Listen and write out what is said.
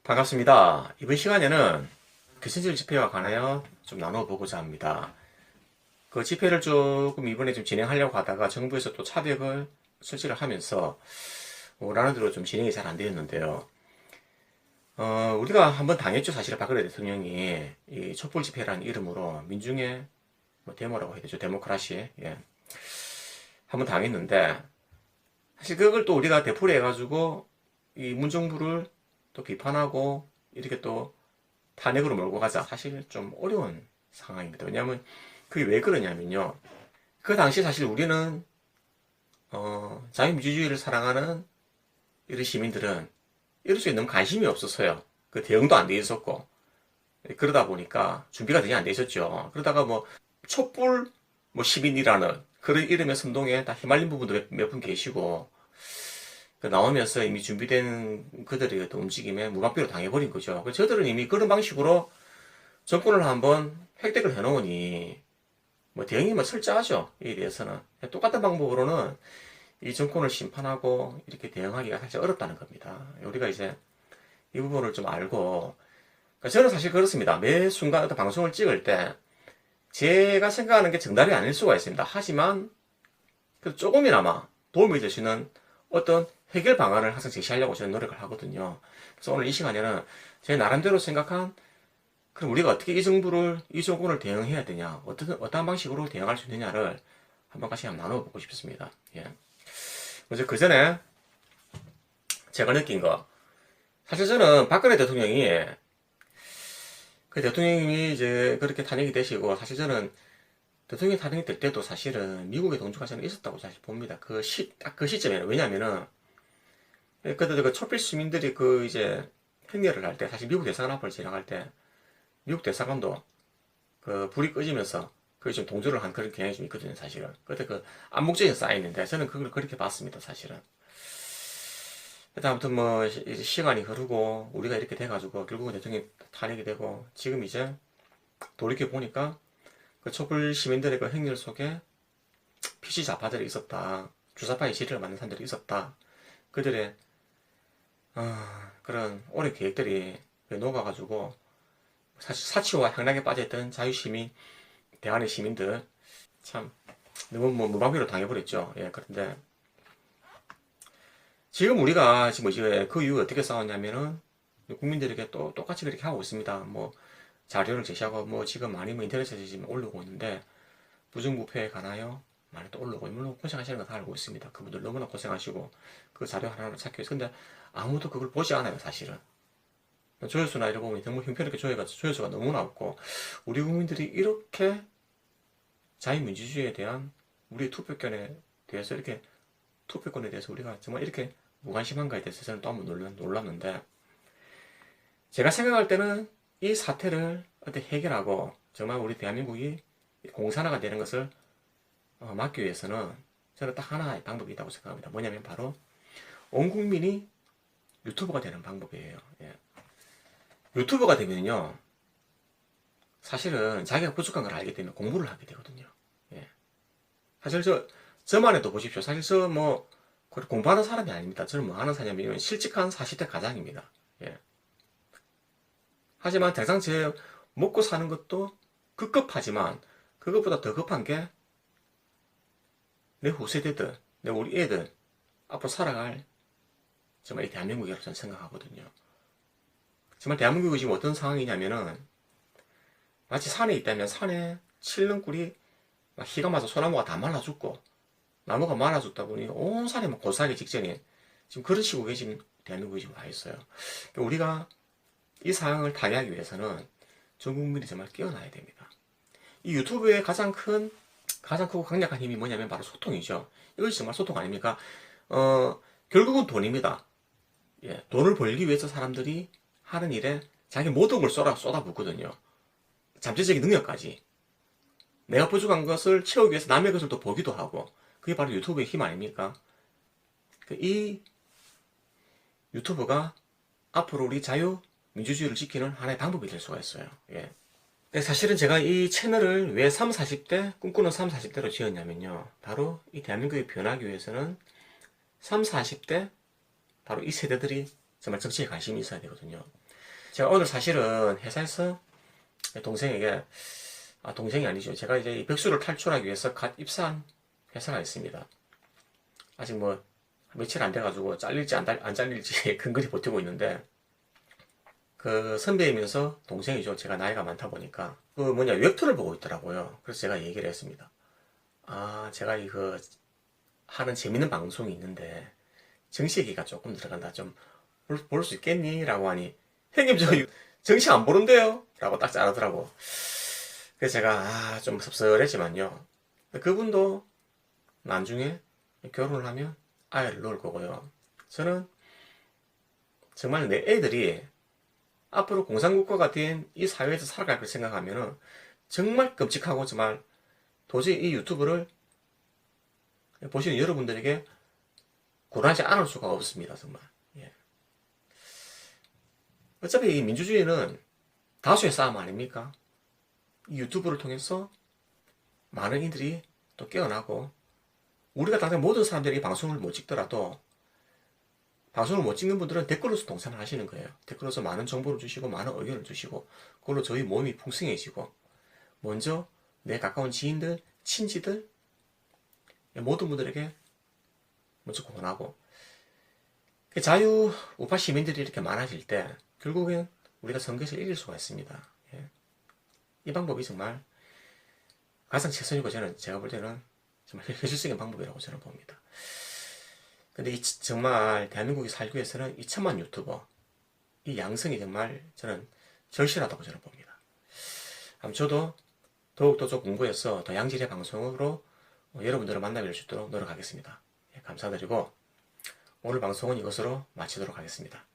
반갑습니다. 이번 시간에는 개선질 집회와 관하여 좀 나눠보고자 합니다. 그 집회를 조금 이번에 좀 진행하려고 하다가 정부에서 또 차벽을 설치를 하면서 원하는 대로 좀 진행이 잘 안 되었는데요. 우리가 한번 당했죠. 사실 박근혜 대통령이 이 촛불 집회라는 이름으로 민중의 뭐 데모라고 해야 되죠. 데모크라시. 예. 한번 당했는데 사실 그걸 또 우리가 되풀이 해가지고 이 문정부를 또 비판하고 이렇게 또 탄핵으로 몰고 가자. 사실 좀 어려운 상황입니다. 왜냐하면 그게 왜 그러냐면요. 그 당시 사실 우리는 자유민주주의를 사랑하는 이런 시민들은 이럴 수에 너무 관심이 없었어요. 그 대응도 안 돼 있었고 그러다 보니까 준비가 되지 안 돼 있었죠. 그러다가 뭐 촛불 뭐 시민이라는 그런 이름의 선동에 다 휘말린 부분도 몇 분 계시고 나오면서 이미 준비된 그들의 어떤 움직임에 무방비로 당해버린 거죠. 저들은 이미 그런 방식으로 정권을 한번 획득을 해놓으니 뭐 대응이 뭐 철저하죠. 이에 대해서는 똑같은 방법으로는 이 정권을 심판하고 이렇게 대응하기가 사실 어렵다는 겁니다. 우리가 이제 이 부분을 좀 알고 그러니까 저는 사실 그렇습니다. 매 순간 어떤 방송을 찍을 때 제가 생각하는 게 정답이 아닐 수가 있습니다. 하지만 조금이나마 도움이 되시는 어떤 해결 방안을 항상 제시하려고 저는 노력을 하거든요. 그래서 오늘 이 시간에는 제 나름대로 생각한 그럼 우리가 어떻게 이 정권을 대응해야 되냐, 어떤 방식으로 대응할 수 있느냐를 한번 같이 한번 나눠보고 싶습니다. 예. 먼저 그 전에 제가 느낀 거, 사실 저는 박근혜 대통령이 그 대통령이 이제 그렇게 탄핵이 되시고 사실 저는 대통령이 탄핵이 될 때도 사실은 미국에 동조가 저는 있었다고 사실 봅니다. 딱 그 시점에는. 왜냐면은, 그때 그 촛불 시민들이 그 이제 행렬을 할 때, 사실 미국 대사관 앞을 지나갈 때, 미국 대사관도 그 불이 꺼지면서 그게 좀 동조를 한 그런 경향이 좀 있거든요, 사실은. 그때 그 암묵적인 쌓여있는데, 저는 그걸 그렇게 봤습니다, 사실은. 그때 아무튼 뭐, 이제 시간이 흐르고, 우리가 이렇게 돼가지고, 결국은 대통령이 탄핵이 되고, 지금 이제 돌이켜보니까, 그 촛불 시민들의 그 행렬 속에 PC 좌파들이 있었다. 주사파의 지리를 만든 사람들이 있었다. 그들의 그런 오랜 계획들이 녹아가지고 사실 사치와 향락에 빠져있던 자유시민, 대한의 시민들 참 너무 뭐 무방비로 당해버렸죠. 예, 그런데 지금 우리가 지금 이제 그 이후에 어떻게 싸웠냐면은 국민들에게 또 똑같이 그렇게 하고 있습니다. 뭐 자료를 제시하고 뭐 지금 많이 뭐 인터넷에 지금 올리고 있는데 부정부패에 관하여 많이 또 올라오고 물론 고생하시는 거 다 알고 있습니다. 그분들 너무나 고생하시고 그 자료 하나하나 찾기 위해서 근데 아무도 그걸 보지 않아요 사실은. 조회수나 이런 부분이 너무 형편없게 조회수가 너무나 없고 우리 국민들이 이렇게 자유민주주의에 대한 우리의 투표권에 대해서 우리가 정말 이렇게 무관심한가에 대해서 저는 또 한번 놀랐는데 제가 생각할 때는 이 사태를 어떻게 해결하고 정말 우리 대한민국이 공산화가 되는 것을 막기 위해서는 저는 딱 하나의 방법이 있다고 생각합니다. 뭐냐면 바로 온 국민이 유튜버가 되는 방법이에요. 예. 유튜버가 되면요 사실은 자기가 부족한 걸 알기 때문에 공부를 하게 되거든요. 예. 사실 저만 해도 보십시오. 사실 저 뭐 공부하는 사람이 아닙니다. 저는 뭐 하는 사람이면 실직한 40대 가장입니다. 예. 하지만 당장 제 먹고 사는 것도 급급하지만 그것보다 더 급한 게 내 후세대들, 내 우리 애들 앞으로 살아갈 정말 이 대한민국이라고 저는 생각하거든요. 정말 대한민국이 지금 어떤 상황이냐면은 마치 산에 있다면 산에 칠렁꿀이 막 희가 맞아 소나무가 다 말라 죽고 나무가 말라 죽다 보니 온 산이 막 고사하기 직전에 지금 그런 시국에 지금 대한민국이 지금 와 있어요. 그러니까 우리가 이 상황을 타개하기 위해서는 전 국민이 정말 깨어나야 됩니다. 이 유튜브의 가장 크고 강력한 힘이 뭐냐면 바로 소통이죠. 이것이 정말 소통 아닙니까? 결국은 돈입니다. 예, 돈을 벌기 위해서 사람들이 하는 일에 자기 모든 걸 쏟아붓거든요. 잠재적인 능력까지. 내가 부족한 것을 채우기 위해서 남의 것을 또 보기도 하고, 그게 바로 유튜브의 힘 아닙니까? 이 유튜브가 앞으로 우리 자유민주주의를 지키는 하나의 방법이 될 수가 있어요. 예. 사실은 제가 이 채널을 왜 3, 40대, 꿈꾸는 3, 40대로 지었냐면요. 바로 이 대한민국이 변하기 위해서는 3, 40대, 바로 이 세대들이 정말 정치에 관심이 있어야 되거든요. 제가 오늘 사실은 회사에서 동생에게, 동생이 아니죠. 제가 이제 이 백수를 탈출하기 위해서 갓 입사한 회사가 있습니다. 아직 뭐 며칠 안 돼가지고 잘릴지 안 잘릴지 근근히 버티고 있는데, 그 선배이면서 동생이죠. 제가 나이가 많다 보니까 그 뭐냐 웹툰을 보고 있더라고요. 그래서 제가 얘기를 했습니다. 제가 이거 하는 재밌는 방송이 있는데 정시기가 조금 들어간다. 좀 볼 수 있겠니? 라고 하니, 형님 저 정시 안 보는데요? 라고 딱 잘하더라고. 그래서 제가 좀 섭섭했지만요. 그분도 나중에 결혼을 하면 아이를 낳을 거고요. 저는 정말 내 애들이 앞으로 공산국가가 된 이 사회에서 살아갈 걸 생각하면은 정말 끔찍하고 정말 도저히 이 유튜브를 보시는 여러분들에게 권하지 않을 수가 없습니다. 정말. 예. 어차피 이 민주주의는 다수의 싸움 아닙니까? 이 유튜브를 통해서 많은 이들이 또 깨어나고, 우리가 당장 모든 사람들이 방송을 못 찍더라도 방송을 못 찍는 분들은 댓글로서 동참을 하시는 거예요. 댓글로서 많은 정보를 주시고 많은 의견을 주시고, 그걸로 저희 몸이 풍성해지고, 먼저 내 가까운 지인들, 친지들, 모든 분들에게 먼저 권하고, 자유 우파 시민들이 이렇게 많아질 때 결국엔 우리가 선거에서 이길 수가 있습니다. 예. 이 방법이 정말 가장 최선이고, 제가 볼 때는 정말 현실적인 방법이라고 저는 봅니다. 근데 정말 대한민국에 살기 위해서는 2천만 유튜버, 이 양성이 정말 저는 절실하다고 저는 봅니다. 저도 더욱더 좀 공부해서 더 양질의 방송으로 여러분들을 만나뵐 수 있도록 노력하겠습니다. 예, 감사드리고 오늘 방송은 이것으로 마치도록 하겠습니다.